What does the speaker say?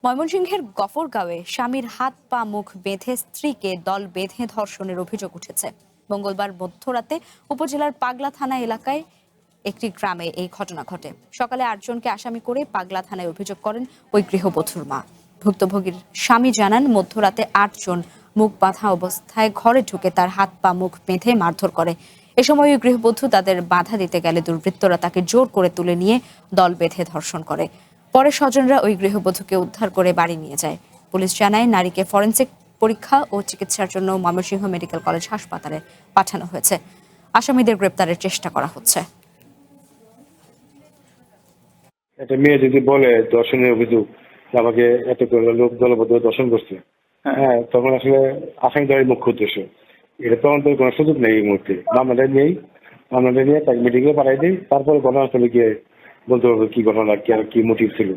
ময়মনসিংহের গফরগাঁওয়ে স্বামীর হাত পা মুখ বেঁধে স্ত্রীকে দল বেঁধে ধর্ষণের অভিযোগ উঠেছে। মঙ্গলবার মধ্যরাতে উপজেলার পাগলা থানা এলাকায় একটি গ্রামে এই ঘটনা ঘটে। সকালে ৮ জনকে আসামি করে পাগলা থানায় অভিযোগ করেন ওই গৃহবধূর মা। ভুক্তভোগীর স্বামী জানান, মধ্যরাতে ৮ জন মুখ বাঁধা অবস্থায় ঘরে ঢুকে তার হাত পা মুখ বেঁধে মারধর করে। এ সময় ওই গৃহবধূ তাদের বাধা দিতে গেলে দুর্বৃত্তরা তাকে জোর করে তুলে নিয়ে দল বেঁধে ধর্ষণ করে। পরে স্বজনরা ওই গৃহবধূকে উদ্ধার করে বাড়ি নিয়ে যায়। পুলিশ জানায়, নারীকে ফরেনসিক পরীক্ষা ও চিকিৎসার জন্য ময়মনসিংহ মেডিকেল কলেজ হাসপাতালে পাঠানো হয়েছে। আসামিদের গ্রেপ্তারের চেষ্টা করা হচ্ছে। একটা মেয়ে যদি বলে দর্শনের অভিযোগ আমাকে এত করে লোক দলবদ্ধ দর্শন করছে, হ্যাঁ, তখন আসলে আসামি দেওয়ার মুখ্য উদ্দেশ্য। এটা তদন্তের কোনো সুযোগ নেই এই মুহূর্তে। মামলাটা নিয়ে তাকে মেডিকেলে পাঠাই দিই, তারপরে ঘটনাস্থলে গিয়ে বলতে পারবো কি ঘটনা, কি আর কি মোটিভ ছিল।